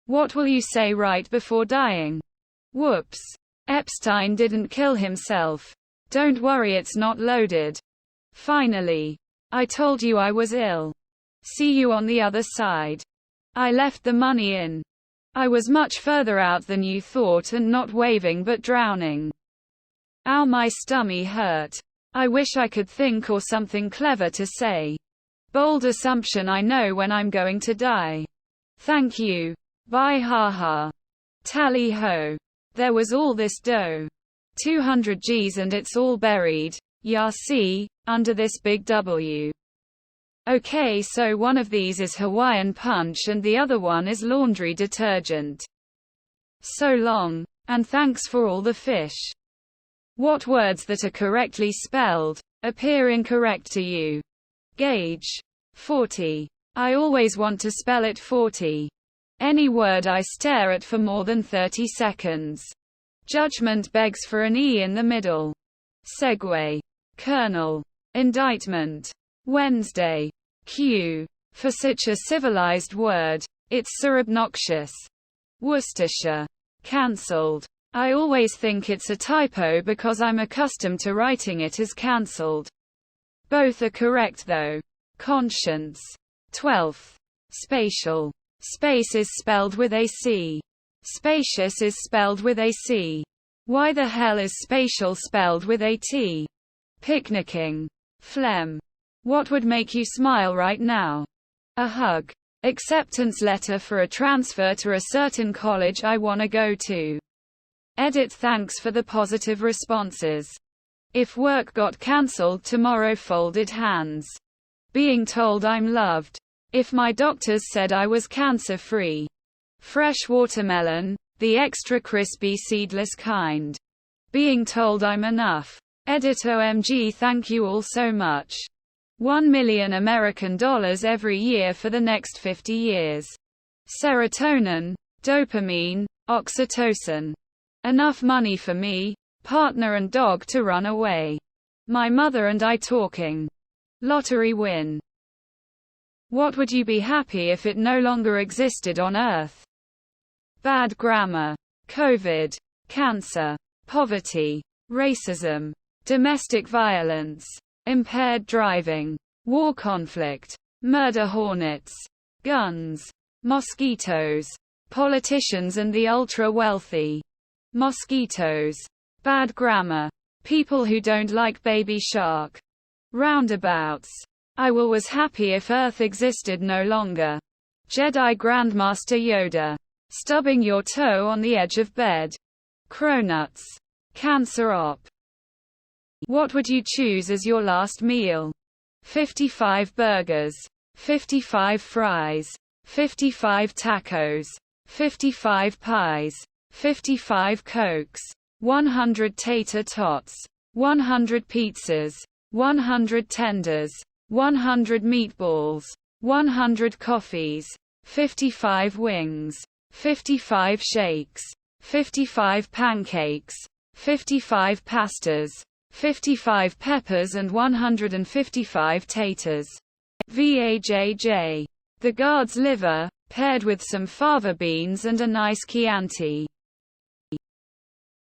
What will you say right before dying? Whoops. Epstein didn't kill himself. Don't worry, it's not loaded. Finally. I told you I was ill. See you on the other side. I left the money in. I was much further out than you thought and not waving but drowning. Ow, my stummy hurt. I wish I could think or something clever to say. Bold assumption, I know when I'm going to die. Thank you. Bye, haha. Tally ho. There was all this dough. 200 Gs and it's all buried. Ya see, under this big W. Okay, so one of these is Hawaiian punch and the other one is laundry detergent. So long. And thanks for all the fish. What words that are correctly spelled appear incorrect to you? Gauge. 40. I always want to spell it 40. Any word I stare at for more than 30 seconds. Judgment begs for an E in the middle. Segue. Colonel. Indictment. Wednesday. Q. For such a civilized word, it's so obnoxious. Worcestershire. Cancelled. I always think it's a typo because I'm accustomed to writing it as cancelled. Both are correct though. Conscience. 12th. Spatial. Space is spelled with a C. Spacious is spelled with a C. Why the hell is spatial spelled with a T? Picnicking. Phlegm. What would make you smile right now? A hug. Acceptance letter for a transfer to a certain college I wanna go to. Edit. Thanks for the positive responses. If work got cancelled tomorrow, folded hands. Being told I'm loved. If my doctors said I was cancer-free. Fresh watermelon, the extra crispy seedless kind. Being told I'm enough. Edit. OMG, thank you all so much. $1 million American dollars every year for the next 50 years. Serotonin, dopamine, oxytocin. Enough money for me, partner and dog to run away. My mother and I talking. Lottery win. What would you be happy if it no longer existed on Earth? Bad grammar. COVID. Cancer. Poverty. Racism. Domestic violence. Impaired driving. War conflict. Murder hornets. Guns. Mosquitoes. Politicians and the ultra-wealthy. Mosquitoes. Bad grammar. People who don't like Baby Shark. Roundabouts. I was happy if Earth existed no longer. Jedi Grandmaster Yoda. Stubbing your toe on the edge of bed. Cronuts. Cancer op. What would you choose as your last meal? 55 burgers. 55 fries. 55 tacos. 55 pies. 55 cokes. 100 tater tots. 100 pizzas. 100 tenders. 100 meatballs. 100 coffees. 55 wings. 55 shakes. 55 pancakes. 55 pastas. 55 peppers and 155 taters. VAJJ. The guard's liver, paired with some fava beans and a nice Chianti.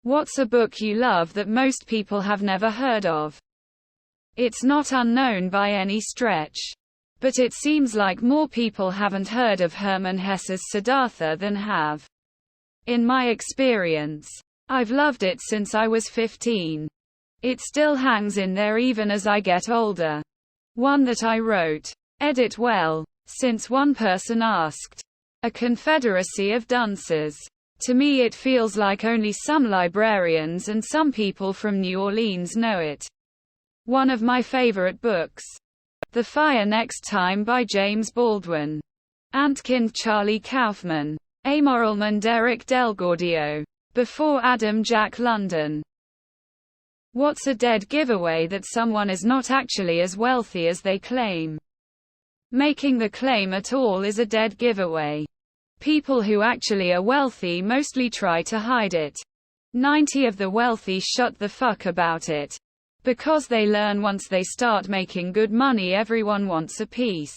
What's a book you love that most people have never heard of? It's not unknown by any stretch. But it seems like more people haven't heard of Hermann Hesse's Siddhartha than have. In my experience. I've loved it since I was 15. It still hangs in there even as I get older. One that I wrote. Edit. Well, since one person asked. A confederacy of dunces. To me it feels like only some librarians and some people from New Orleans know it. One of my favorite books. The Fire Next Time by James Baldwin. Antkind Charlie Kaufman. Amoralman Derek Delgaudio. Before Adam Jack London. What's a dead giveaway that someone is not actually as wealthy as they claim? Making the claim at all is a dead giveaway. People who actually are wealthy mostly try to hide it. 90 of the wealthy shut the fuck about it. Because they learn once they start making good money everyone wants a piece.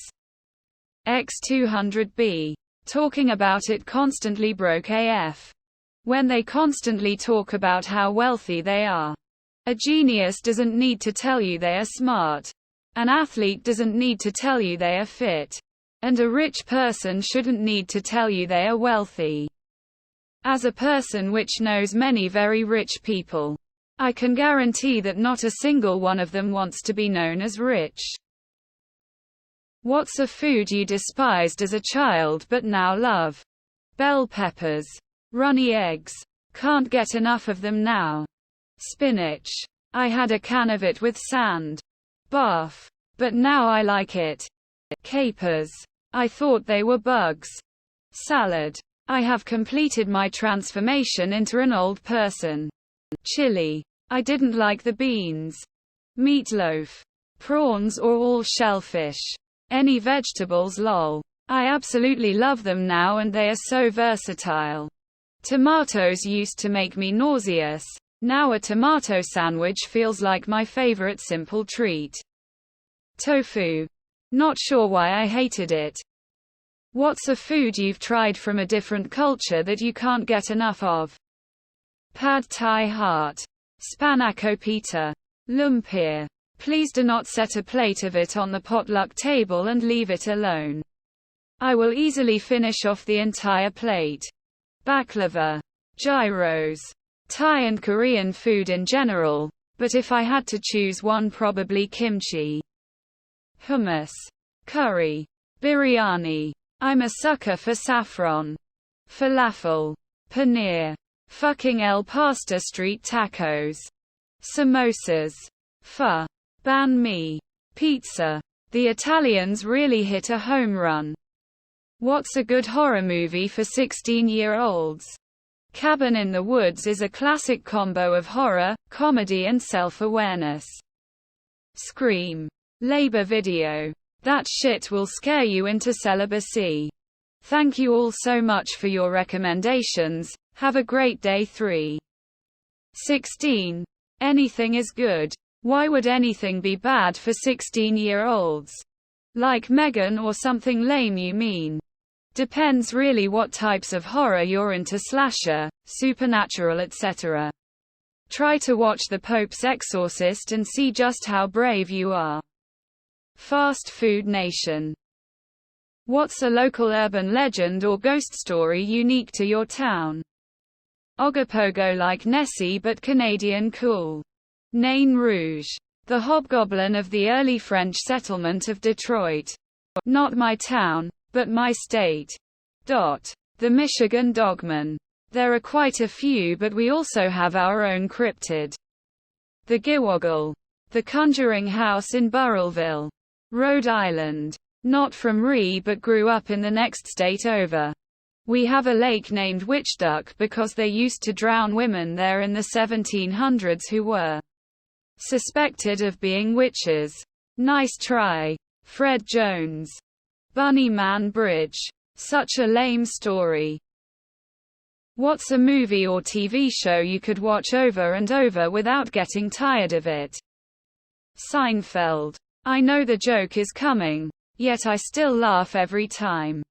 X200B. Talking about it constantly broke AF. When they constantly talk about how wealthy they are. A genius doesn't need to tell you they are smart. An athlete doesn't need to tell you they are fit. And a rich person shouldn't need to tell you they are wealthy. As a person which knows many very rich people, I can guarantee that not a single one of them wants to be known as rich. What's a food you despised as a child but now love? Bell peppers. Runny eggs. Can't get enough of them now. Spinach. I had a can of it with sand. Bath. But now I like it. Capers. I thought they were bugs. Salad. I have completed my transformation into an old person. Chili. I didn't like the beans. Meatloaf. Prawns or all shellfish. Any vegetables lol. I absolutely love them now and they are so versatile. Tomatoes used to make me nauseous. Now a tomato sandwich feels like my favorite simple treat. Tofu. Not sure why I hated it. What's a food you've tried from a different culture that you can't get enough of? Pad Thai heart. Spanakopita. Lumpia. Please do not set a plate of it on the potluck table and leave it alone. I will easily finish off the entire plate. Baklava. Gyros. Thai and Korean food in general, but if I had to choose one, probably kimchi. Hummus. Curry. Biryani. I'm a sucker for saffron. Falafel. Paneer. Fucking El Pasta street tacos. Samosas. Pho. Banh mi. Pizza. The Italians really hit a home run. What's a good horror movie for 16-year-olds? Cabin in the Woods is a classic combo of horror, comedy and self-awareness. Scream. Labor video. That shit will scare you into celibacy. Thank you all so much for your recommendations. Have a great day. 3. 16. Anything is good. Why would anything be bad for 16-year-olds? Like Megan or something lame, you mean? Depends really what types of horror you're into, slasher, supernatural, etc. Try to watch The Pope's Exorcist and see just how brave you are. Fast Food Nation. What's a local urban legend or ghost story unique to your town? Ogopogo like Nessie but Canadian cool. Nain Rouge. The hobgoblin of the early French settlement of Detroit. Not my town, but my state. The Michigan Dogman. There are quite a few, but we also have our own cryptid. The Giwoggle. The Conjuring House in Burrillville, Rhode Island. Not from Ree but grew up in the next state over. We have a lake named Witch Duck because they used to drown women there in the 1700s who were suspected of being witches. Nice try. Fred Jones. Bunny Man Bridge. Such a lame story. What's a movie or TV show you could watch over and over without getting tired of it? Seinfeld. I know the joke is coming, yet I still laugh every time.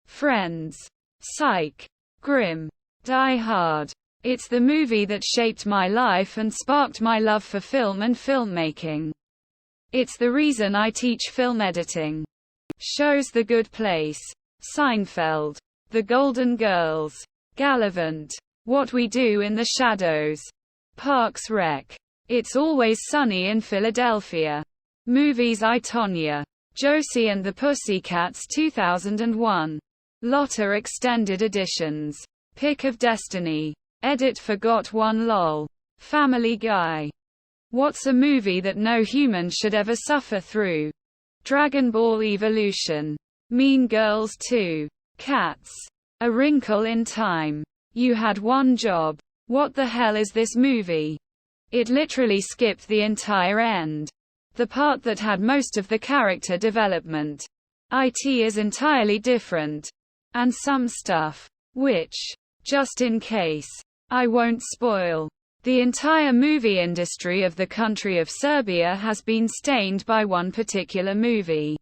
Friends. Psych. Grimm. Die Hard. It's the movie that shaped my life and sparked my love for film and filmmaking. It's the reason I teach film editing. Shows The Good Place. Seinfeld. The Golden Girls. Gallivant. What We Do in the Shadows. Parks Rec. It's Always Sunny in Philadelphia. Movies I, Tonya. Josie and the Pussycats 2001. Lotta Extended Editions. Pick of Destiny. Edit Forgot One lol. Family Guy. What's a movie that no human should ever suffer through? Dragon Ball Evolution. Mean Girls 2. Cats. A Wrinkle in Time. You Had One Job. What the hell is this movie? It literally skipped the entire end. The part that had most of the character development. It is entirely different. And some stuff. Which, just in case, I won't spoil. The entire movie industry of the country of Serbia has been stained by one particular movie.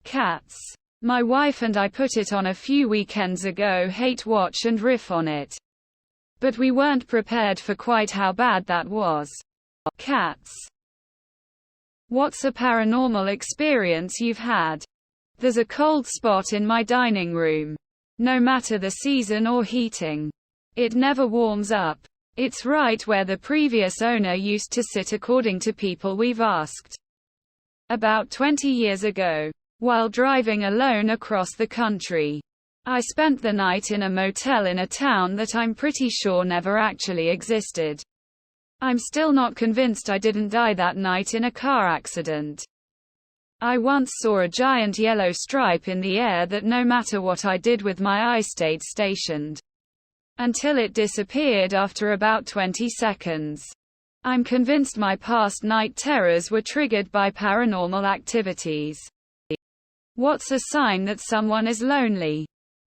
Cats. My wife and I put it on a few weekends ago, hate watch and riff on it. But we weren't prepared for quite how bad that was. Cats. What's a paranormal experience you've had? There's a cold spot in my dining room. No matter the season or heating, it never warms up. It's right where the previous owner used to sit, according to people we've asked. About 20 years ago, while driving alone across the country, I spent the night in a motel in a town that I'm pretty sure never actually existed. I'm still not convinced I didn't die that night in a car accident. I once saw a giant yellow stripe in the air that no matter what I did with my eye stayed stationed, until it disappeared after about 20 seconds. I'm convinced my past night terrors were triggered by paranormal activities. What's a sign that someone is lonely?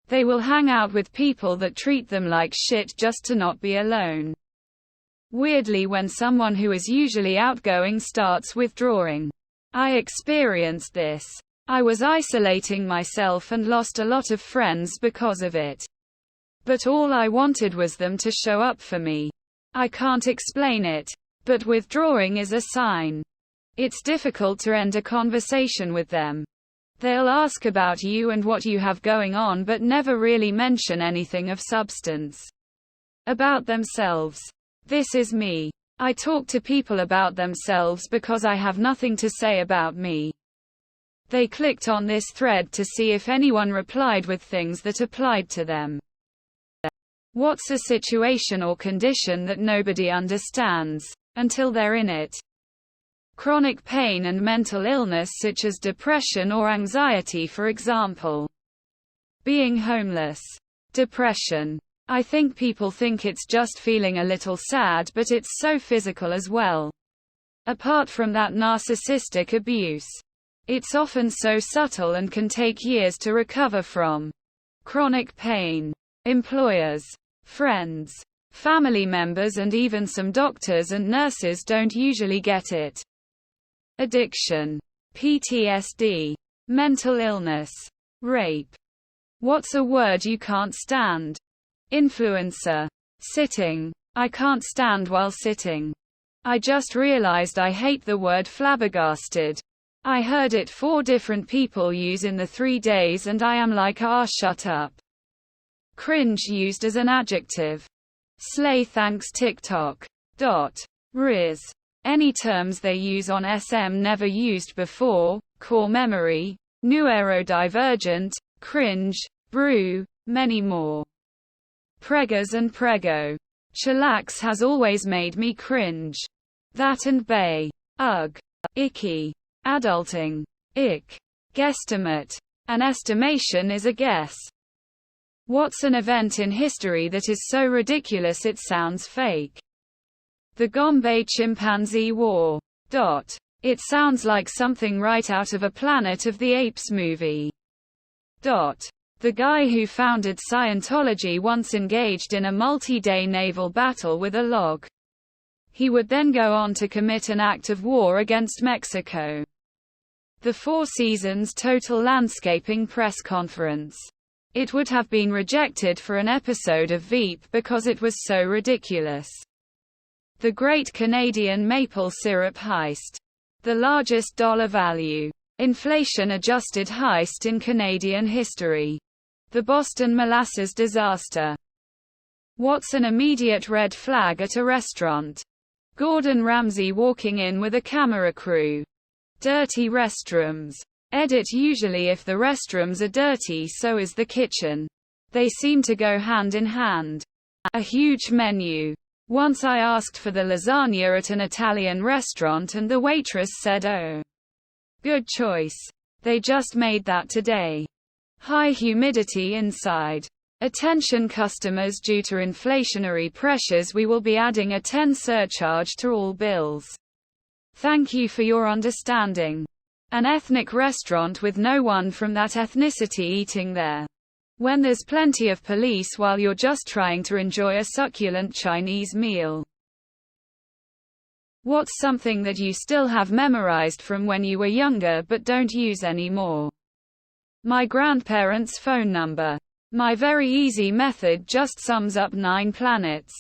They will hang out with people that treat them like shit just to not be alone. Weirdly, when someone who is usually outgoing starts withdrawing. I experienced this. I was isolating myself and lost a lot of friends because of it. But all I wanted was them to show up for me. I can't explain it. But withdrawing is a sign. It's difficult to end a conversation with them. They'll ask about you and what you have going on, but never really mention anything of substance about themselves. This is me. I talk to people about themselves because I have nothing to say about me. They clicked on this thread to see if anyone replied with things that applied to them. What's a situation or condition that nobody understands until they're in it? Chronic pain and mental illness such as depression or anxiety, for example. Being homeless. Depression. I think people think it's just feeling a little sad, but it's so physical as well. Apart from that, narcissistic abuse. It's often so subtle and can take years to recover from. Chronic pain. Employers, friends, family members, and even some doctors and nurses don't usually get it. Addiction. PTSD. Mental illness. Rape. What's a word you can't stand? Influencer. Sitting. I can't stand while sitting. I just realized I hate the word flabbergasted. I heard it 4 different people use in the 3 days and I am like, ah, shut up. Cringe used as an adjective. Slay thanks TikTok. Riz. Any terms they use on SM never used before. Core memory. Neurodivergent. Cringe. Brew. Many more. Preggers and prego. Chillax has always made me cringe. That and bay. Ugh. Icky. Adulting. Ick. Guesstimate. An estimation is a guess. What's an event in history that is so ridiculous it sounds fake? The Gombe Chimpanzee War. It sounds like something right out of a Planet of the Apes movie. The guy who founded Scientology once engaged in a multi-day naval battle with a log. He would then go on to commit an act of war against Mexico. The Four Seasons Total Landscaping press conference. It would have been rejected for an episode of Veep because it was so ridiculous. The Great Canadian Maple Syrup Heist. The largest dollar value, inflation-adjusted heist in Canadian history. The Boston Molasses Disaster. What's an immediate red flag at a restaurant? Gordon Ramsay walking in with a camera crew. Dirty restrooms. Edit. Usually if the restrooms are dirty, so is the kitchen. They seem to go hand in hand. A huge menu. Once I asked for the lasagna at an Italian restaurant and the waitress said, "Oh, good choice. They just made that today." High humidity inside. Attention customers, due to inflationary pressures we will be adding a 10 surcharge to all bills. Thank you for your understanding. An ethnic restaurant with no one from that ethnicity eating there. When there's plenty of police while you're just trying to enjoy a succulent Chinese meal. What's something that you still have memorized from when you were younger but don't use anymore? My grandparents' phone number. My very easy method just sums up 9 planets.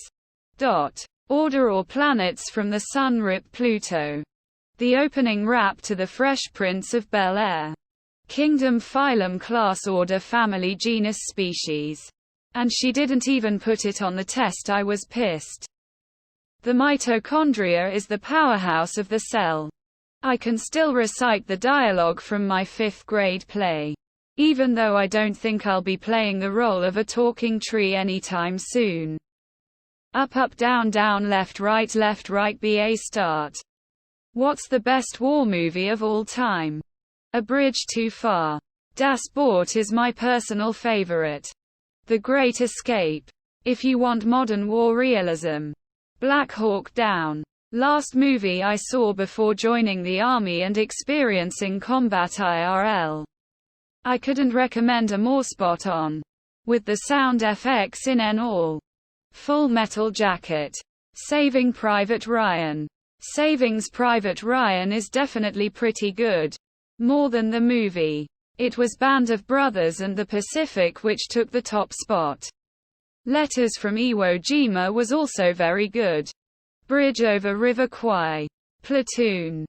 Order all planets from the Sun. Rip Pluto. The opening rap to The Fresh Prince of Bel-Air. Kingdom, phylum, class, order, family, genus, species. And she didn't even put it on the test. I was pissed. The mitochondria is the powerhouse of the cell. I can still recite the dialogue from my 5th grade play. Even though I don't think I'll be playing the role of a talking tree anytime soon. Up, up, down, down, left, right, BA start. What's the best war movie of all time? A Bridge Too Far. Das Boot is my personal favorite. The Great Escape. If you want modern war realism. Black Hawk Down. Last movie I saw before joining the army and experiencing combat IRL. I couldn't recommend a more spot on. With the sound FX in and all. Full Metal Jacket. Saving Private Ryan. Savings Private Ryan is definitely pretty good. More than the movie. It was Band of Brothers and the Pacific which took the top spot. Letters from Iwo Jima was also very good. Bridge over River Kwai. Platoon.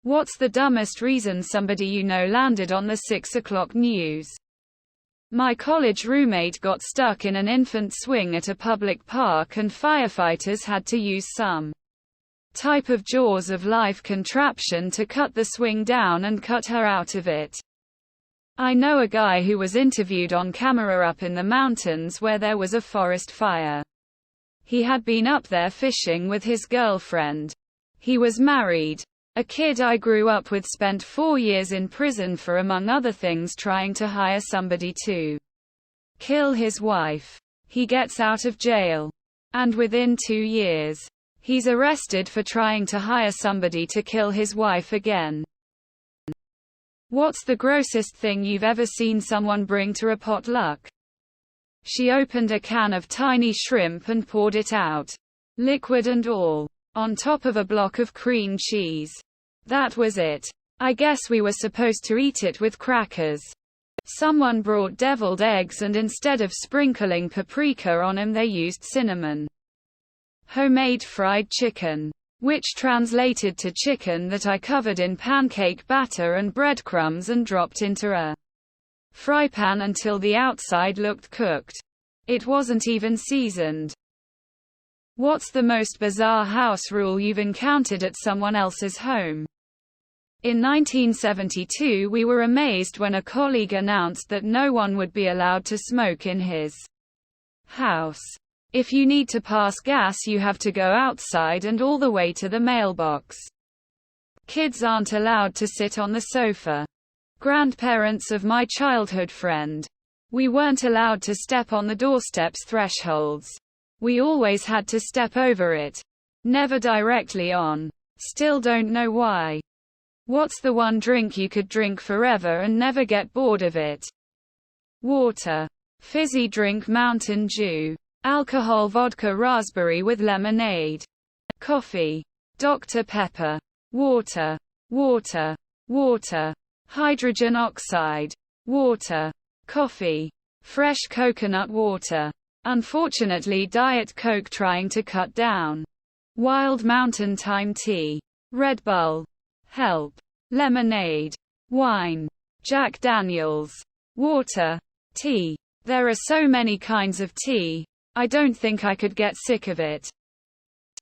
What's the dumbest reason somebody you know landed on the 6 o'clock news? My college roommate got stuck in an infant swing at a public park and firefighters had to use some type of jaws of life contraption to cut the swing down and cut her out of it. I know a guy who was interviewed on camera up in the mountains where there was a forest fire. He had been up there fishing with his girlfriend. He was married. A kid I grew up with spent 4 years in prison for, among other things, trying to hire somebody to kill his wife. He gets out of jail. And within 2 years, he's arrested for trying to hire somebody to kill his wife again. What's the grossest thing you've ever seen someone bring to a potluck? She opened a can of tiny shrimp and poured it out, liquid and all, on top of a block of cream cheese. That was it. I guess we were supposed to eat it with crackers. Someone brought deviled eggs and instead of sprinkling paprika on them they used cinnamon. Homemade fried chicken. Which translated to chicken that I covered in pancake batter and breadcrumbs and dropped into a fry pan until the outside looked cooked. It wasn't even seasoned. What's the most bizarre house rule you've encountered at someone else's home? In 1972 we were amazed when a colleague announced that no one would be allowed to smoke in his house. If you need to pass gas you have to go outside and all the way to the mailbox. Kids aren't allowed to sit on the sofa. Grandparents of my childhood friend. We weren't allowed to step on the doorstep's thresholds. We always had to step over it. Never directly on. Still don't know why. What's the one drink you could drink forever and never get bored of it? Water. Fizzy drink, Mountain Dew. Alcohol, vodka, raspberry with lemonade. Coffee. Dr. Pepper. Water. Water. Water. Hydrogen oxide. Water. Coffee. Fresh coconut water. Unfortunately Diet Coke trying to cut down. Wild Mountain Thyme Tea. Red Bull. Help. Lemonade. Wine. Jack Daniels. Water. Tea. There are so many kinds of tea. I don't think I could get sick of it.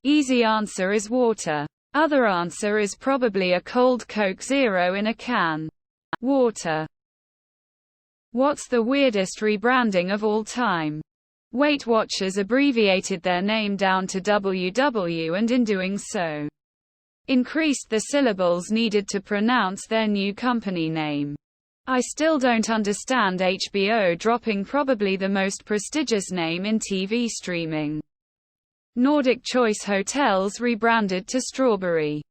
Easy answer is water. Other answer is probably a cold Coke Zero in a can. Water. What's the weirdest rebranding of all time? Weight Watchers abbreviated their name down to WW and in doing so, increased the syllables needed to pronounce their new company name. I still don't understand HBO dropping probably the most prestigious name in TV streaming. Nordic Choice Hotels rebranded to Strawberry.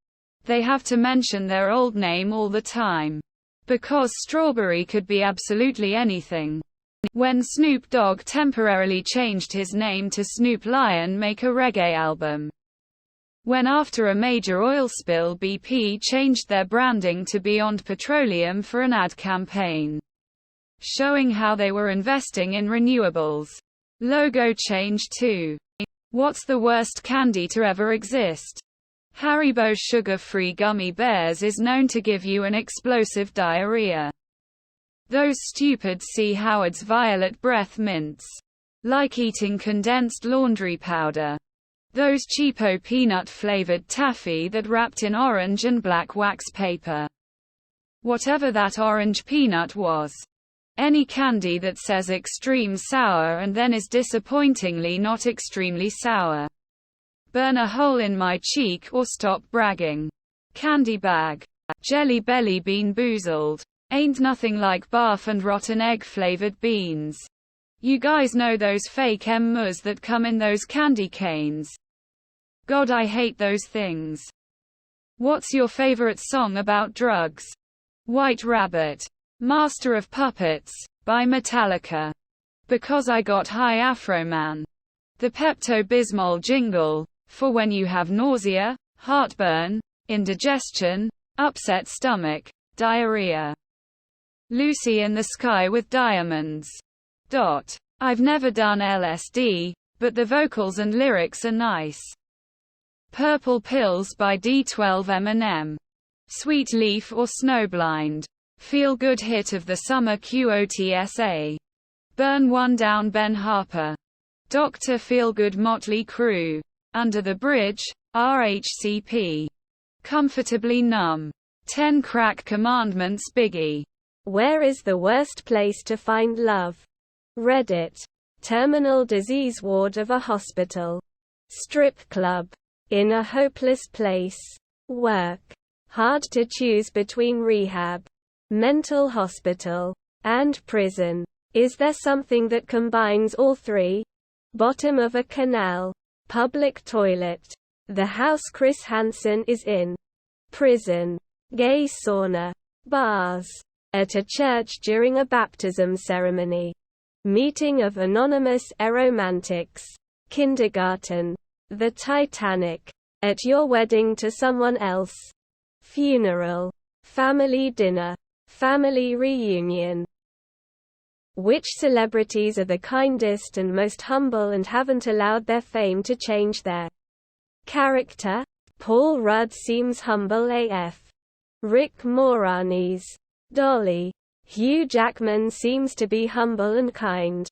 They have to mention their old name all the time. Because Strawberry could be absolutely anything. When Snoop Dogg temporarily changed his name to Snoop Lion make a reggae album. When after a major oil spill BP changed their branding to Beyond Petroleum for an ad campaign. showing how they were investing in renewables. Logo change too. What's the worst candy to ever exist? Haribo's sugar-free gummy bears is known to give you an explosive diarrhea. Those stupid C. Howard's violet breath mints. Like eating condensed laundry powder. Those cheapo peanut-flavored taffy that wrapped in orange and black wax paper. Whatever that orange peanut was. Any candy that says extreme sour and then is disappointingly not extremely sour. Burn a hole in my cheek or stop bragging. Candy bag. Jelly Belly Bean Boozled. Ain't nothing like barf and rotten egg flavored beans. You guys know those fake M&Ms that come in those candy canes. God, I hate those things. What's your favorite song about drugs? White Rabbit. Master of Puppets, by Metallica. Because I Got High Afro Man. The Pepto-Bismol jingle, for when you have nausea, heartburn, indigestion, upset stomach, diarrhea. Lucy in the Sky with Diamonds. I've never done LSD, but the vocals and lyrics are nice. Purple Pills by D12 Eminem. Sweet Leaf or Snowblind. Feel Good Hit of the Summer QOTSA. Burn One Down Ben Harper. Dr. Feelgood Motley Crue. Under the Bridge, RHCP. Comfortably Numb. 10 Crack Commandments Biggie. Where is the worst place to find love? Reddit. Terminal disease ward of a hospital. Strip club. In a hopeless place. Work. Hard to choose between rehab, mental hospital, and prison. Is there something that combines all three? Bottom of a canal. Public toilet. The house Chris Hansen is in. Prison. Gay sauna. Bars. At a church during a baptism ceremony. Meeting of anonymous aromantics. Kindergarten. The Titanic. At your wedding to someone else. Funeral. Family dinner. Family reunion. Which celebrities are the kindest and most humble and haven't allowed their fame to change their character? Paul Rudd seems humble AF. Rick Moranis. Dolly. Hugh Jackman seems to be humble and kind.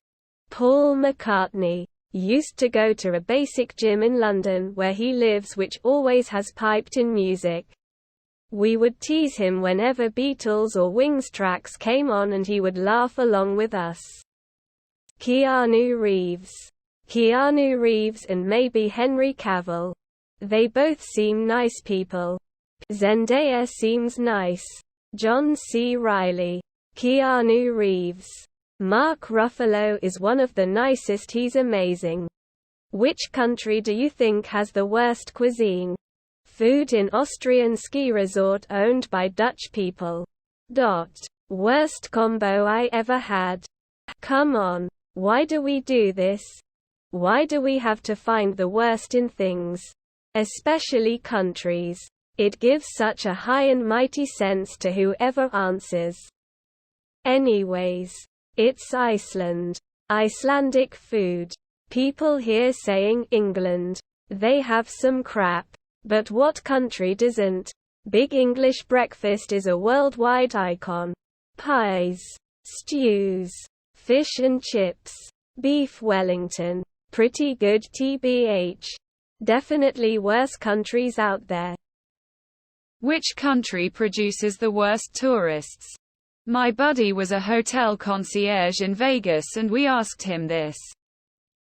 Paul McCartney. Used to go to a basic gym in London where he lives which always has piped-in music. We would tease him whenever Beatles or Wings tracks came on and he would laugh along with us. Keanu Reeves. Keanu Reeves and maybe Henry Cavill. They both seem nice people. Zendaya seems nice. John C. Reilly. Keanu Reeves. Mark Ruffalo is one of the nicest, he's amazing. Which country do you think has the worst cuisine? Food in Austrian ski resort owned by Dutch people. Worst combo I ever had. Come on. Why do we do this? Why do we have to find the worst in things? Especially countries. It gives such a high and mighty sense to whoever answers. Anyways. It's Iceland. Icelandic food. People here saying England. They have some crap. But what country doesn't? Big English breakfast is a worldwide icon. Pies. Stews. Fish and chips. Beef Wellington. Pretty good TBH. Definitely worse countries out there. Which country produces the worst tourists? My buddy was a hotel concierge in Vegas and we asked him this.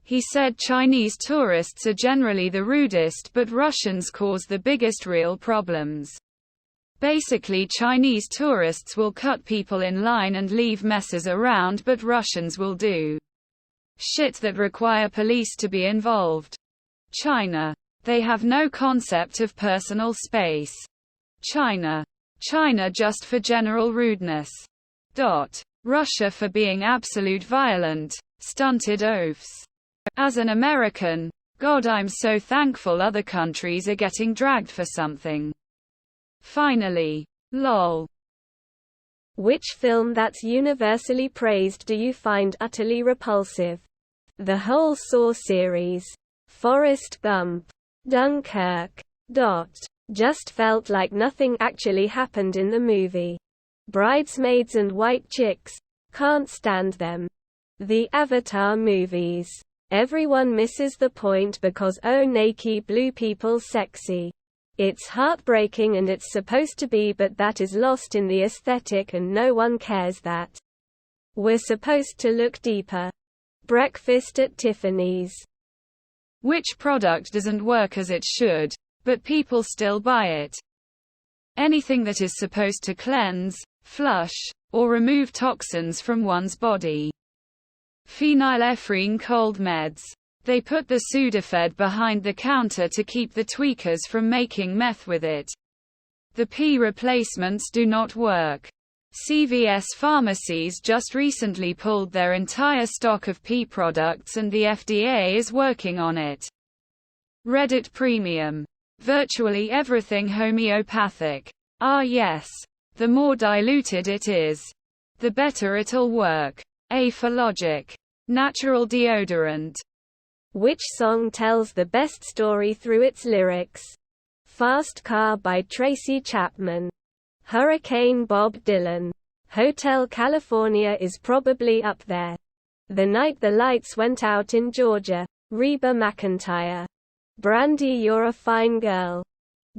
He said Chinese tourists are generally the rudest but Russians cause the biggest real problems. Basically Chinese tourists will cut people in line and leave messes around but Russians will do shit that require police to be involved. China. They have no concept of personal space. China just for general rudeness. Russia for being absolute violent, stunted oafs. As an American, God, I'm so thankful other countries are getting dragged for something. Finally. Lol. Which film that's universally praised do you find utterly repulsive? The whole Saw series. Forrest Gump. Dunkirk. Just felt like nothing actually happened in the movie. Bridesmaids and White Chicks. Can't stand them. The Avatar movies. Everyone misses the point because oh naked blue people sexy. It's heartbreaking and it's supposed to be, but that is lost in the aesthetic and no one cares that. We're supposed to look deeper. Breakfast at Tiffany's. Which product doesn't work as it should, but people still buy it? Anything that is supposed to cleanse, flush, or remove toxins from one's body. Phenylephrine cold meds. They put the Sudafed behind the counter to keep the tweakers from making meth with it. The P replacements do not work. CVS pharmacies just recently pulled their entire stock of P products and the FDA is working on it. Reddit Premium. Virtually everything homeopathic. Ah yes. The more diluted it is, the better it'll work. A for logic. Natural deodorant. Which song tells the best story through its lyrics? Fast Car by Tracy Chapman. Hurricane Bob Dylan. Hotel California is probably up there. The Night the Lights Went Out in Georgia. Reba McEntire. Brandy You're a Fine Girl.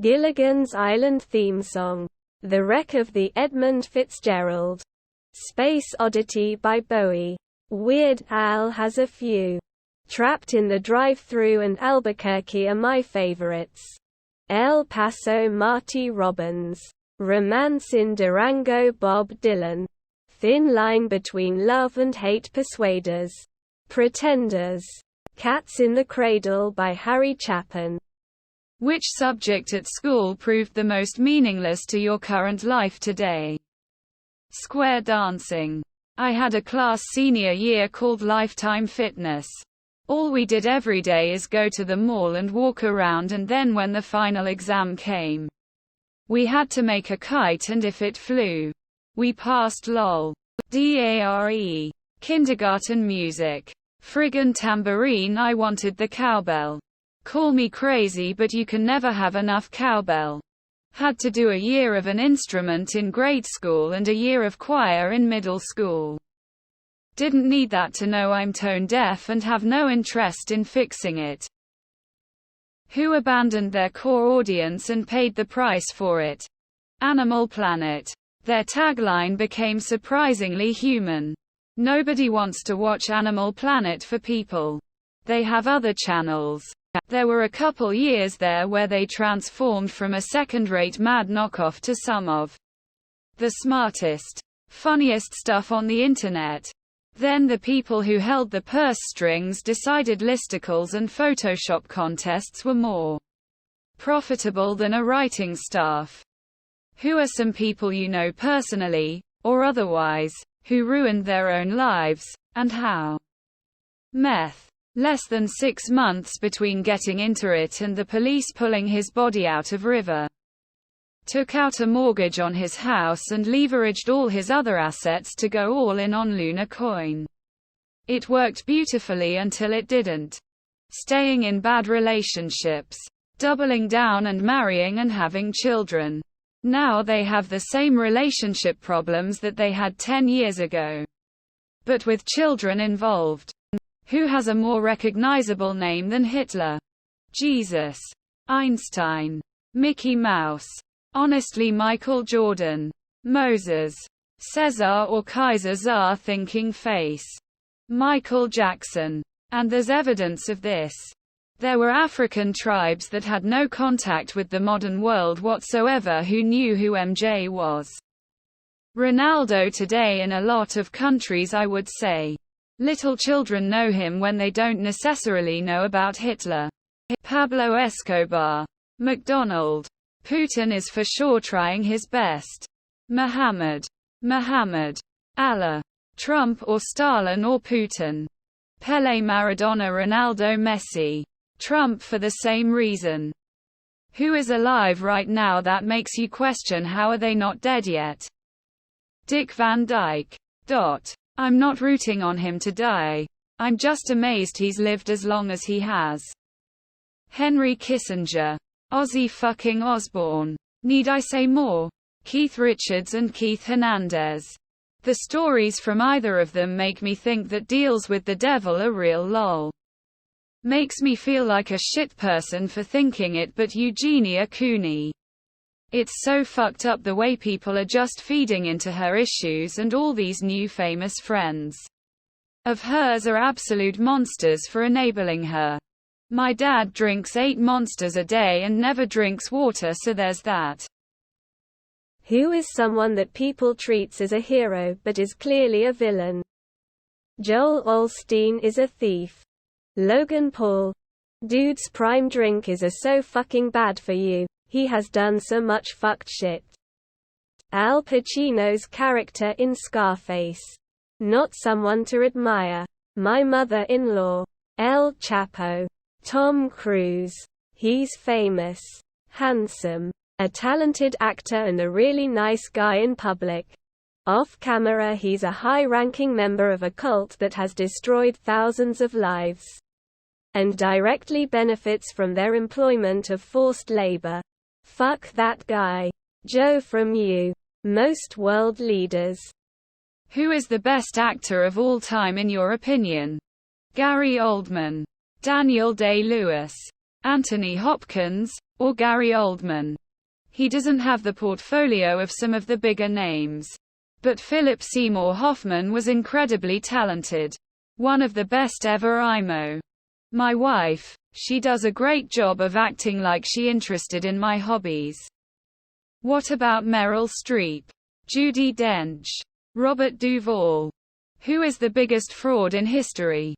Gilligan's Island theme song. The Wreck of the Edmund Fitzgerald. Space Oddity by Bowie. Weird Al has a few. Trapped in the Drive-Thru and Albuquerque are my favorites. El Paso Marty Robbins. Romance in Durango Bob Dylan. Thin Line Between Love and Hate Persuaders. Pretenders. Cats in the Cradle by Harry Chapin. Which subject at school proved the most meaningless to your current life today? Square dancing. I had a class senior year called Lifetime Fitness. All we did every day is go to the mall and walk around, and then when the final exam came, we had to make a kite, and if it flew, we passed lol. DARE. Kindergarten music. Friggin' tambourine, I wanted the cowbell. Call me crazy but you can never have enough cowbell. Had to do a year of an instrument in grade school and a year of choir in middle school. Didn't need that to know I'm tone deaf and have no interest in fixing it. Who abandoned their core audience and paid the price for it? Animal Planet. Their tagline became surprisingly human. Nobody wants to watch Animal Planet for people. They have other channels. There were a couple years there where they transformed from a second-rate mad knockoff to some of the smartest, funniest stuff on the internet. Then the people who held the purse strings decided listicles and Photoshop contests were more profitable than a writing staff. Who are some people you know personally, or otherwise, who ruined their own lives, and how? Meth. Less than 6 months between getting into it and the police pulling his body out of river. Took out a mortgage on his house and leveraged all his other assets to go all in on Luna Coin. It worked beautifully until it didn't. Staying in bad relationships. Doubling down and marrying and having children. Now they have the same relationship problems that they had 10 years ago. But with children involved. Who has a more recognizable name than Hitler? Jesus. Einstein. Mickey Mouse. Honestly Michael Jordan. Moses. Caesar or Kaiser Czar thinking face. Michael Jackson. And there's evidence of this. There were African tribes that had no contact with the modern world whatsoever who knew who MJ was. Ronaldo today in a lot of countries I would say. Little children know him when they don't necessarily know about Hitler. Pablo Escobar. McDonald. Putin is for sure trying his best. Muhammad. Allah. Trump or Stalin or Putin. Pele, Maradona, Ronaldo, Messi. Trump for the same reason. Who is alive right now that makes you question how are they not dead yet? Dick Van Dyke. I'm not rooting on him to die. I'm just amazed he's lived as long as he has. Henry Kissinger. Ozzy fucking Osbourne. Need I say more? Keith Richards and Keith Hernandez. The stories from either of them make me think that deals with the devil are real lol. Makes me feel like a shit person for thinking it, but Eugenia Cooney. It's so fucked up the way people are just feeding into her issues, and all these new famous friends of hers are absolute monsters for enabling her. My dad drinks 8 monsters a day and never drinks water, so there's that. Who is someone that people treats as a hero but is clearly a villain? Joel Osteen is a thief. Logan Paul. Dude's prime drink is a so fucking bad for you. He has done so much fucked shit. Al Pacino's character in Scarface. Not someone to admire. My mother-in-law. El Chapo. Tom Cruise. He's famous. Handsome. A talented actor and a really nice guy in public. Off camera he's a high-ranking member of a cult that has destroyed thousands of lives. And directly benefits from their employment of forced labor. Fuck that guy. Joe from You. Most world leaders. Who is the best actor of all time in your opinion? Gary Oldman, Daniel Day-Lewis, Anthony Hopkins, or Gary Oldman? He doesn't have the portfolio of some of the bigger names. But Philip Seymour Hoffman was incredibly talented. One of the best ever. IMO. My wife, she does a great job of acting like she interested in my hobbies. What about Meryl Streep? Judi Dench? Robert Duvall? Who is the biggest fraud in history?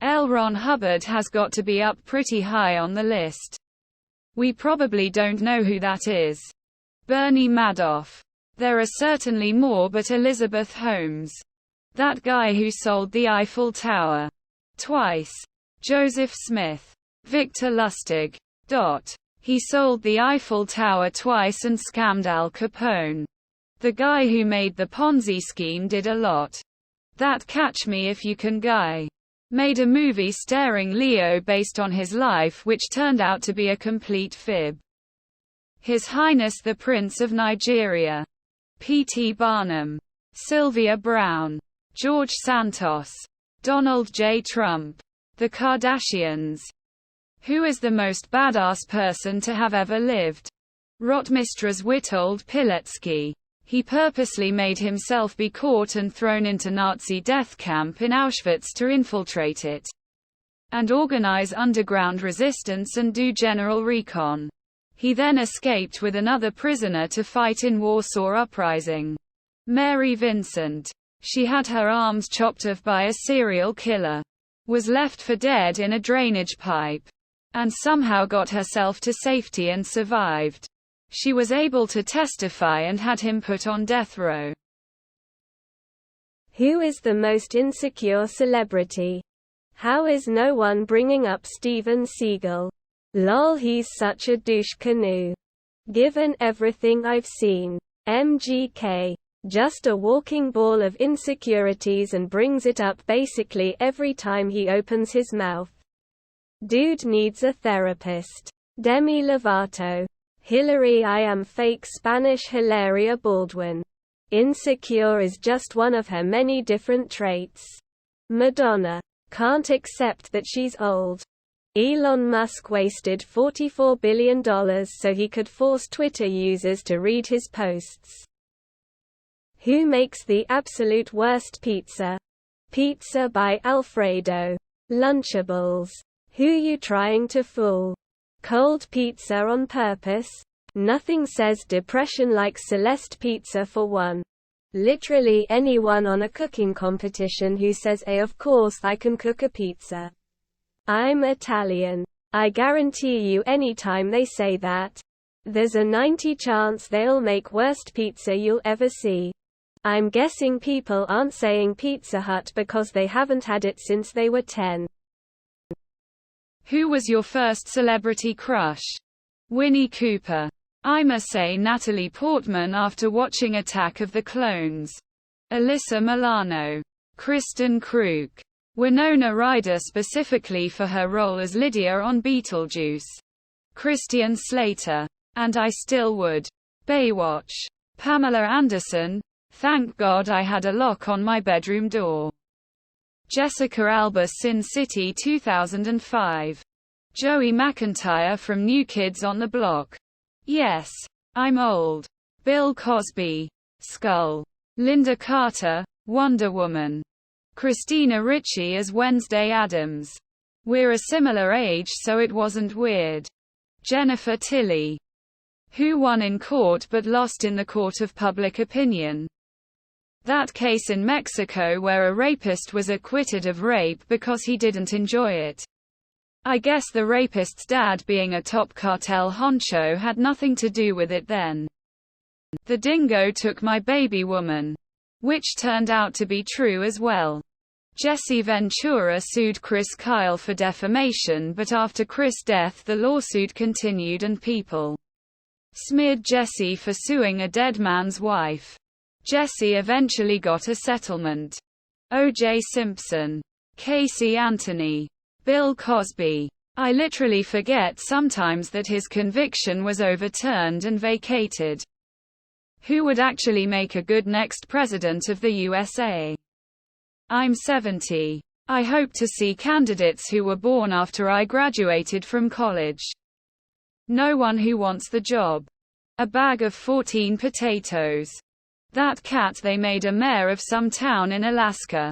L. Ron Hubbard has got to be up pretty high on the list. We probably don't know who that is. Bernie Madoff. There are certainly more, but Elizabeth Holmes. That guy who sold the Eiffel Tower. Twice. Joseph Smith. Victor Lustig. He sold the Eiffel Tower twice and scammed Al Capone. The guy who made the Ponzi scheme did a lot. That Catch Me If You Can guy made a movie starring Leo based on his life, which turned out to be a complete fib. His Highness the Prince of Nigeria. P.T. Barnum. Sylvia Browne. George Santos. Donald J. Trump. The Kardashians. Who is the most badass person to have ever lived? Rotmistras Witold Pilecki. He purposely made himself be caught and thrown into Nazi death camp in Auschwitz to infiltrate it and organize underground resistance and do general recon. He then escaped with another prisoner to fight in Warsaw Uprising. Mary Vincent. She had her arms chopped off by a serial killer, was left for dead in a drainage pipe, and somehow got herself to safety and survived. She was able to testify and had him put on death row. Who is the most insecure celebrity? How is no one bringing up Steven Seagal? Lol, he's such a douche canoe. Given everything I've seen. MGK. Just a walking ball of insecurities and brings it up basically every time he opens his mouth. Dude needs a therapist. Demi Lovato. Hillary I am fake Spanish Hilaria Baldwin. Insecure is just one of her many different traits. Madonna. Can't accept that she's old. Elon Musk wasted $44 billion so he could force Twitter users to read his posts. Who makes the absolute worst pizza? Pizza by Alfredo. Lunchables. Who you trying to fool? Cold pizza on purpose? Nothing says depression like Celeste pizza for one. Literally anyone on a cooking competition who says, of course I can cook a pizza. I'm Italian. I guarantee you anytime they say that, there's a 90 chance they'll make worst pizza you'll ever see. I'm guessing people aren't saying Pizza Hut because they haven't had it since they were 10. Who was your first celebrity crush? Winnie Cooper. I'ma say Natalie Portman after watching Attack of the Clones. Alyssa Milano, Kristen Kruk, Winona Ryder specifically for her role as Lydia on Beetlejuice, Christian Slater, and I Still Would, Baywatch, Pamela Anderson, Thank God I Had a Lock on My Bedroom Door, Jessica Alba, Sin City 2005, Joey McIntyre from New Kids on the Block, Yes, I'm Old, Bill Cosby, Skull, Linda Carter, Wonder Woman, Christina Ricci as Wednesday Addams, We're a Similar Age so it wasn't weird, Jennifer Tilly, Who Won in Court but Lost in the Court of Public Opinion, That Case in Mexico where a rapist was acquitted of rape because he didn't enjoy it. I guess the rapist's dad being a top cartel honcho had nothing to do with it then. The Dingo Took My Baby Woman, which turned out to be true as well. Jesse Ventura sued Chris Kyle for defamation, but after Chris' death the lawsuit continued and people smeared Jesse for suing a dead man's wife. Jesse eventually got a settlement. O.J. Simpson, Casey Anthony, Bill Cosby. I literally forget sometimes that his conviction was overturned and vacated. Who would actually make a good next president of the USA? I'm 70. I hope to see candidates who were born after I graduated from college. No one who wants the job. A bag of 14 potatoes. That cat they made a mayor of some town in Alaska.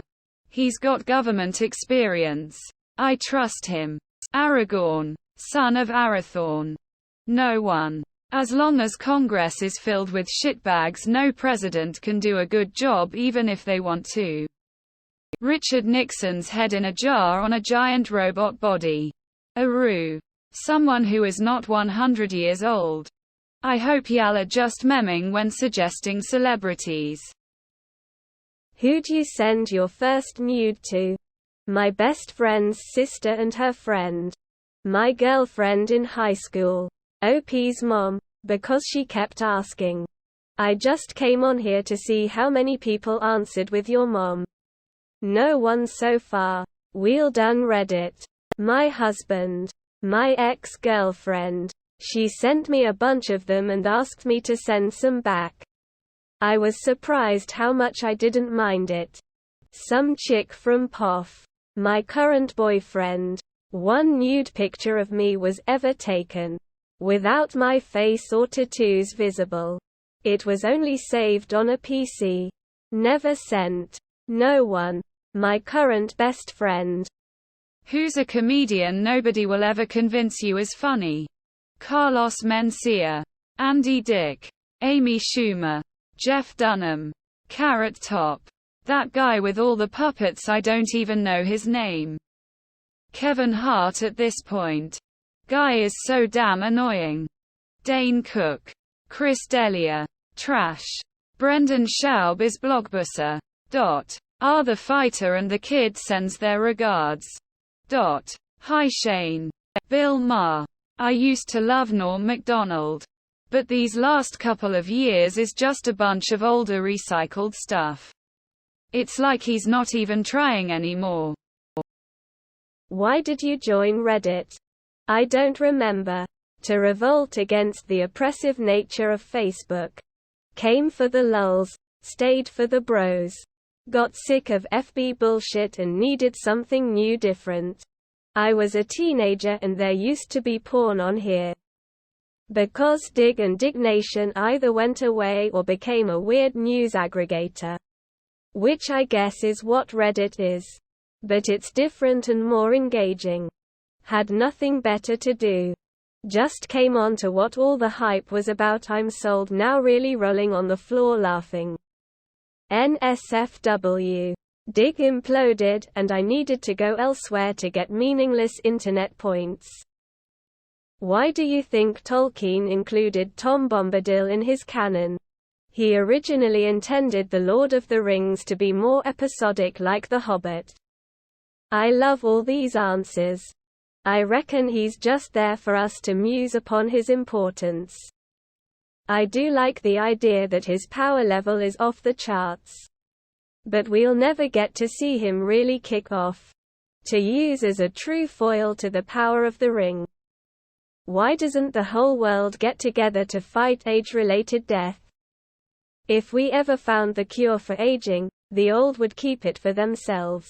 He's got government experience. I trust him. Aragorn, son of Arathorn. No one. As long as Congress is filled with shitbags, no president can do a good job even if they want to. Richard Nixon's head in a jar on a giant robot body. Aru. Someone who is not 100 years old. I hope y'all are just memming when suggesting celebrities. Who'd you send your first nude to? My best friend's sister and her friend. My girlfriend in high school. OP's mom, because she kept asking. I just came on here to see how many people answered with your mom. No one so far. Wheel done Reddit. My husband. My ex-girlfriend. She sent me a bunch of them and asked me to send some back. I was surprised how much I didn't mind it. Some chick from POF. My current boyfriend. One nude picture of me was ever taken. Without my face or tattoos visible. It was only saved on a PC. Never sent. No one. My current best friend. Who's a comedian nobody will ever convince you is funny? Carlos Mencia. Andy Dick. Amy Schumer. Jeff Dunham. Carrot Top. That guy with all the puppets I don't even know his name. Kevin Hart at this point. Guy is so damn annoying. Dane Cook. Chris D'Elia. Trash. Brendan Schaub is Blockbuster. R the Fighter and the kid sends their regards. Hi Shane. Bill Maher. I used to love Norm Macdonald. But these last couple of years is just a bunch of older recycled stuff. It's like he's not even trying anymore. Why did you join Reddit? I don't remember. To revolt against the oppressive nature of Facebook. Came for the lulz, stayed for the bros. Got sick of FB bullshit and needed something new, different. I was a teenager and there used to be porn on here. Because Dig and Dignation either went away or became a weird news aggregator. Which I guess is what Reddit is. But it's different and more engaging. Had nothing better to do. Just came on to what all the hype was about. I'm sold now, really rolling on the floor laughing. NSFW. Dig imploded, and I needed to go elsewhere to get meaningless internet points. Why do you think Tolkien included Tom Bombadil in his canon? He originally intended The Lord of the Rings to be more episodic like The Hobbit. I love all these answers. I reckon he's just there for us to muse upon his importance. I do like the idea that his power level is off the charts. But we'll never get to see him really kick off. To use as a true foil to the power of the ring. Why doesn't the whole world get together to fight age-related death? If we ever found the cure for aging, the old would keep it for themselves.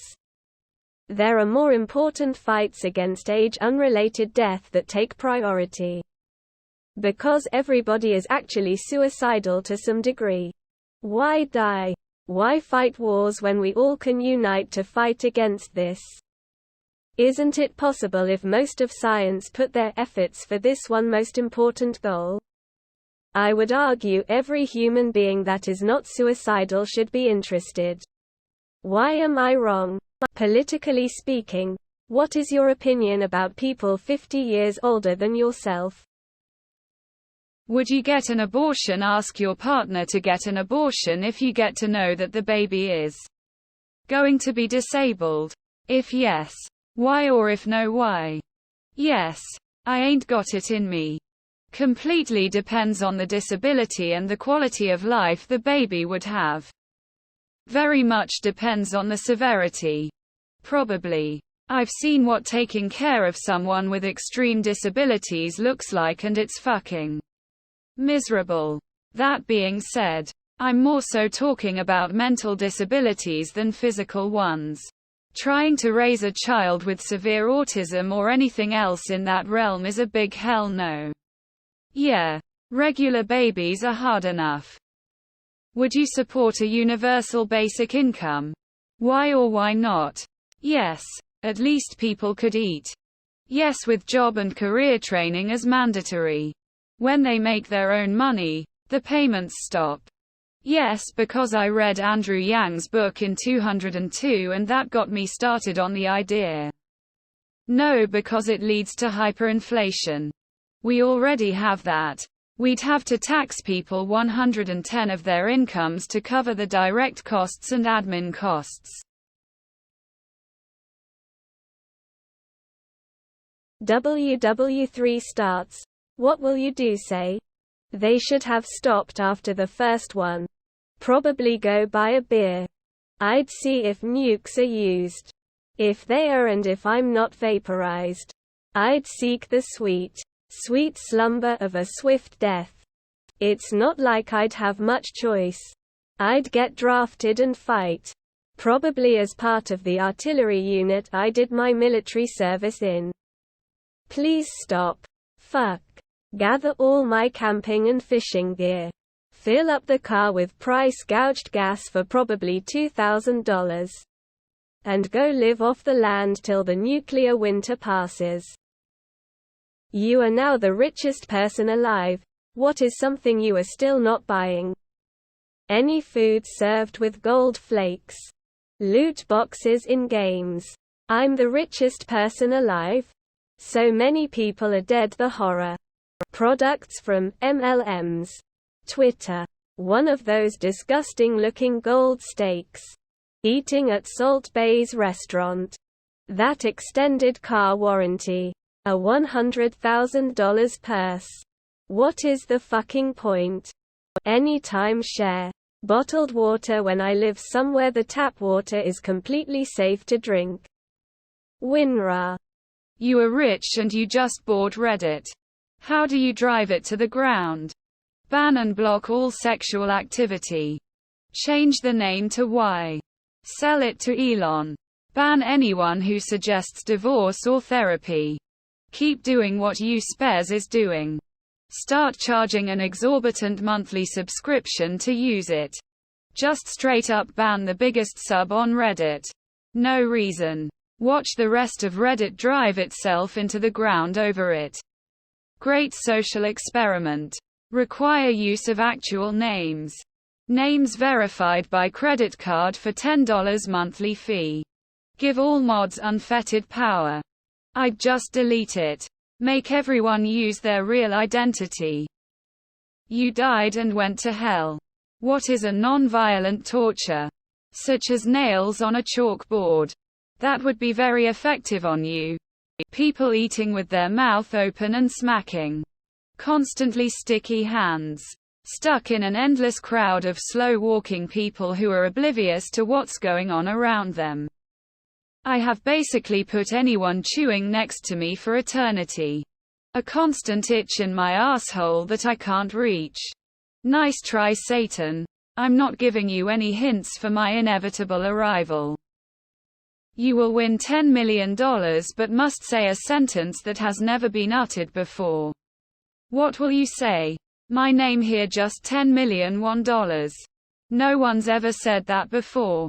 There are more important fights against age-unrelated death that take priority. Because everybody is actually suicidal to some degree. Why die? Why fight wars when we all can unite to fight against this? Isn't it possible if most of science put their efforts for this one most important goal? I would argue every human being that is not suicidal should be interested. Why am I wrong? Politically speaking, what is your opinion about people 50 years older than yourself? Would you get an abortion? Ask your partner to get an abortion if you get to know that the baby is going to be disabled. If yes, why? Or if no, why? Yes. I ain't got it in me. Completely depends on the disability and the quality of life the baby would have. Very much depends on the severity. Probably. I've seen what taking care of someone with extreme disabilities looks like, and it's fucking miserable. That being said, I'm more so talking about mental disabilities than physical ones. Trying to raise a child with severe autism or anything else in that realm is a big hell no. Yeah. Regular babies are hard enough. Would you support a universal basic income? Why or why not? Yes. At least people could eat. Yes, with job and career training as mandatory. When they make their own money, the payments stop. Yes, because I read Andrew Yang's book in 202 and that got me started on the idea. No, because it leads to hyperinflation. We already have that. We'd have to tax people 110 of their incomes to cover the direct costs and admin costs. WW3 starts. What will you do? Say? They should have stopped after the first one. Probably go buy a beer. I'd see if nukes are used. If they are and if I'm not vaporized. I'd seek the sweet slumber of a swift death. It's not like I'd have much choice. I'd get drafted and fight. Probably as part of the artillery unit I did my military service in. Please stop. Fuck. Gather all my camping and fishing gear. Fill up the car with price-gouged gas for probably $2,000. And go live off the land till the nuclear winter passes. You are now the richest person alive. What is something you are still not buying? Any food served with gold flakes. Loot boxes in games. I'm the richest person alive. So many people are dead. The horror. Products from MLMs. Twitter. One of those disgusting-looking gold steaks. Eating at Salt Bay's restaurant. That extended car warranty. A $100,000 purse. What is the fucking point? Anytime share. Bottled water when I live somewhere the tap water is completely safe to drink. WinRAR. You are rich and you just bought Reddit. How do you drive it to the ground? Ban and block all sexual activity. Change the name to Y. Sell it to Elon. Ban anyone who suggests divorce or therapy. Keep doing what USpares is doing. Start charging an exorbitant monthly subscription to use it. Just straight up ban the biggest sub on Reddit. No reason. Watch the rest of Reddit drive itself into the ground over it. Great social experiment. Require use of actual names. Names verified by credit card for $10 monthly fee. Give all mods unfettered power. I'd just delete it. Make everyone use their real identity. You died and went to hell. What is a non-violent torture? Such as nails on a chalkboard. That would be very effective on you. People eating with their mouth open and smacking. Constantly sticky hands. stuck in an endless crowd of slow-walking people who are oblivious to what's going on around them. I have basically put anyone chewing next to me for eternity. A constant itch in my asshole that I can't reach. Nice try, Satan. I'm not giving you any hints for my inevitable arrival. You will win $10 million but must say a sentence that has never been uttered before. What will you say? My name here, just $10,001,000. No one's ever said that before.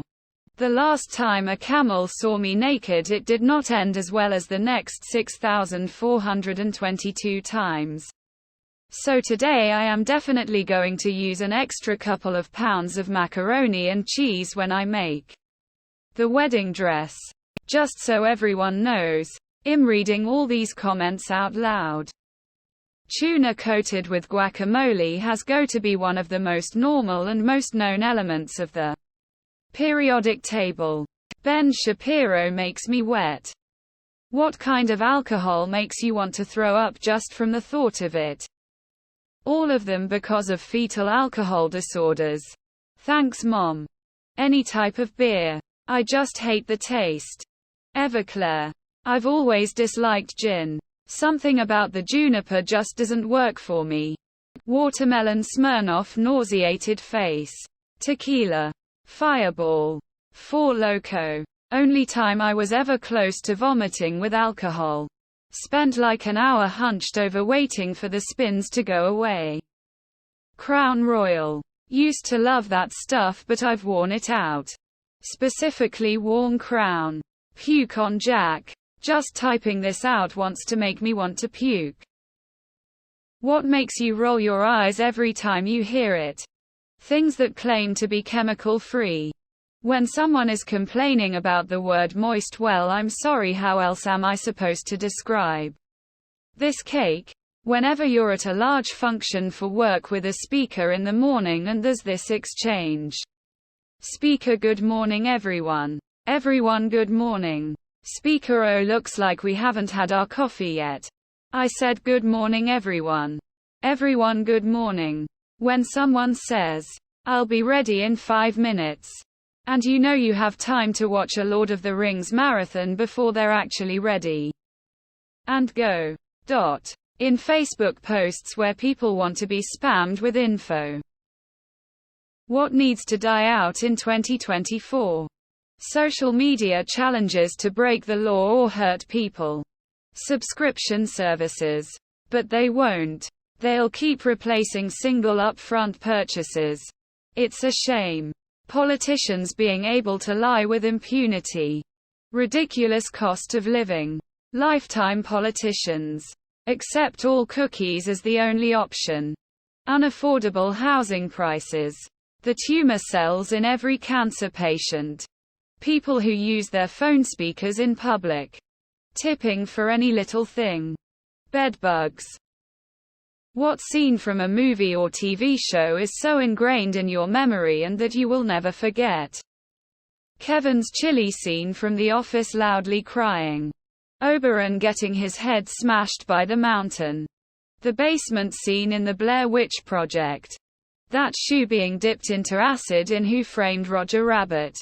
The last time a camel saw me naked, it did not end as well as the next 6,422 times. So today I am definitely going to use an extra couple of pounds of macaroni and cheese when I make the wedding dress. Just so everyone knows, I'm reading all these comments out loud. Tuna coated with guacamole has got to be one of the most normal and most known elements of the periodic table. Ben Shapiro makes me wet. What kind of alcohol makes you want to throw up just from the thought of it? All of them because of fetal alcohol disorders. Thanks, Mom. Any type of beer. I just hate the taste. Everclear. I've always disliked gin. Something about the juniper just doesn't work for me. Watermelon Smirnoff nauseated face. Tequila. Fireball. Four Loko. Only time I was ever close to vomiting with alcohol. Spent like an hour hunched over waiting for the spins to go away. Crown Royal. Used to love that stuff but I've worn it out. Specifically worn Crown. Puke on Jack. Just typing this out wants to make me want to puke. What makes you roll your eyes every time you hear it? Things that claim to be chemical-free. When someone is complaining about the word moist, well, I'm sorry, how else am I supposed to describe this cake? Whenever you're at a large function for work with a speaker in the morning and there's this exchange. Speaker, good morning everyone. Everyone, good morning. Speaker, oh, looks like we haven't had our coffee yet. I said good morning everyone. Everyone, good morning. When someone says, I'll be ready in 5 minutes. And you know you have time to watch a Lord of the Rings marathon before they're actually ready. And go. In Facebook posts where people want to be spammed with info. What needs to die out in 2024? Social media challenges to break the law or hurt people. Subscription services. But they won't. They'll keep replacing single upfront purchases. It's a shame. Politicians being able to lie with impunity. Ridiculous cost of living. Lifetime politicians. Accept all cookies as the only option. Unaffordable housing prices. The tumor cells in every cancer patient. People who use their phone speakers in public. Tipping for any little thing. Bedbugs. What scene from a movie or TV show is so ingrained in your memory and that you will never forget? Kevin's chili scene from The Office, loudly crying. Oberon getting his head smashed by the mountain. The basement scene in The Blair Witch Project. That shoe being dipped into acid in Who Framed Roger Rabbit.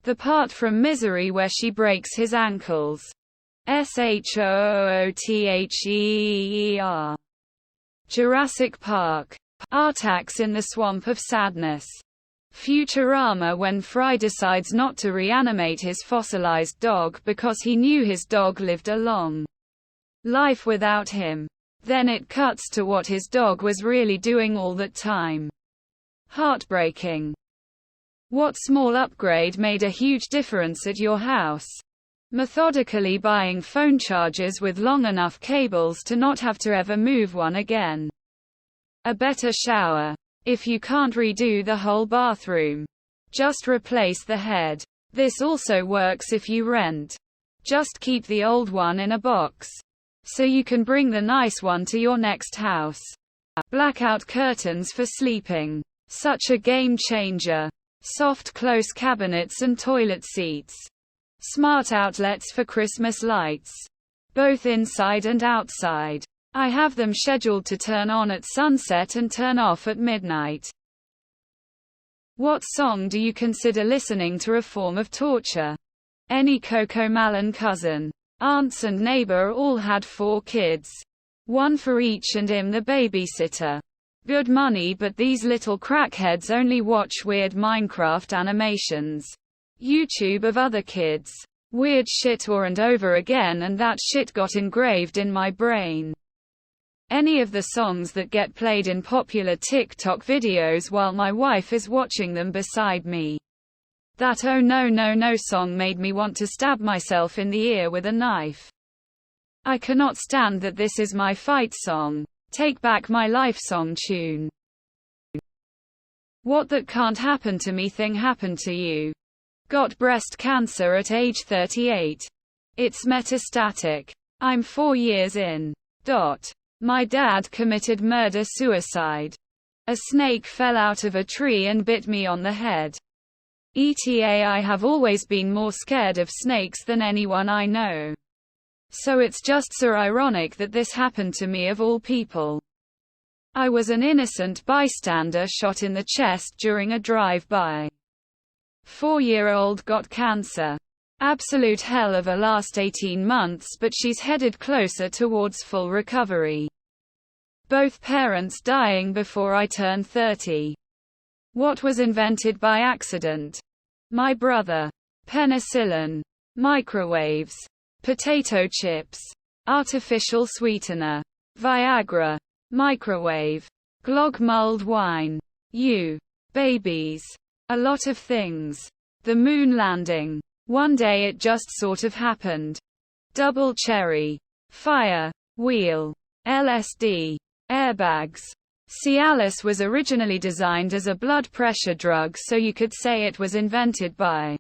The part from Misery where she breaks his ankles. SHOOTHEER. Jurassic Park. Artax in the Swamp of Sadness. Futurama when Fry decides not to reanimate his fossilized dog because he knew his dog lived a long life without him. Then it cuts to what his dog was really doing all that time. Heartbreaking. What small upgrade made a huge difference at your house? Methodically buying phone chargers with long enough cables to not have to ever move one again. A better shower. If you can't redo the whole bathroom, just replace the head. This also works if you rent. Just keep the old one in a box, so you can bring the nice one to your next house. Blackout curtains for sleeping. Such a game changer. Soft close cabinets and toilet seats. Smart outlets for Christmas lights. Both inside and outside. I have them scheduled to turn on at sunset and turn off at midnight. What song do you consider listening to a form of torture? Any Cocomelon cousin, aunts and neighbor all had 4 kids. One for each and the babysitter. Good money, but these little crackheads only watch weird Minecraft animations. YouTube of other kids. Weird shit over and over again, and that shit got engraved in my brain. Any of the songs that get played in popular TikTok videos while my wife is watching them beside me. That "Oh No No No" song made me want to stab myself in the ear with a knife. I cannot stand that this is my fight song. Take Back My Life song tune. What that can't happen to me thing happened to you. Got breast cancer at age 38. It's metastatic. I'm 4 years in. My dad committed murder-suicide. A snake fell out of a tree and bit me on the head. I have always been more scared of snakes than anyone I know. So it's just so ironic that this happened to me of all people. I was an innocent bystander shot in the chest during a drive-by. 4-year-old got cancer. Absolute hell of a last 18 months, but she's headed closer towards full recovery. Both parents dying before I turned 30. What was invented by accident? My brother. Penicillin. Microwaves. Potato chips. Artificial sweetener. Viagra. Microwave. Glog mulled wine. You. Babies. A lot of things. The moon landing. One day it just sort of happened. Double cherry. Fire. Wheel. LSD. Airbags. Cialis was originally designed as a blood pressure drug, so you could say it was invented by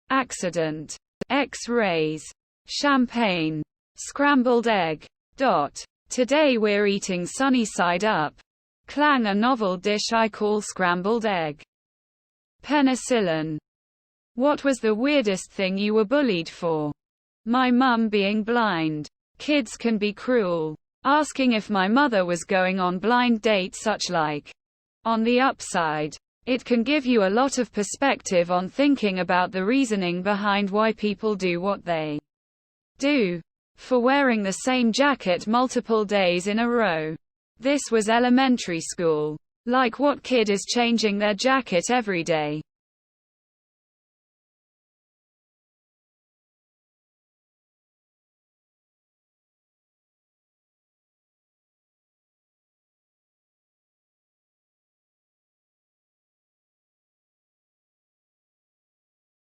accident. X-rays. Champagne. Scrambled egg. Today we're eating sunny side up. Clang, a novel dish I call scrambled egg. Penicillin. What was the weirdest thing you were bullied for? My mum being blind. Kids can be cruel. Asking if my mother was going on blind date such like. On the upside, it can give you a lot of perspective on thinking about the reasoning behind why people do what they do. For wearing the same jacket multiple days in a row. This was elementary school. Like, what kid is changing their jacket every day?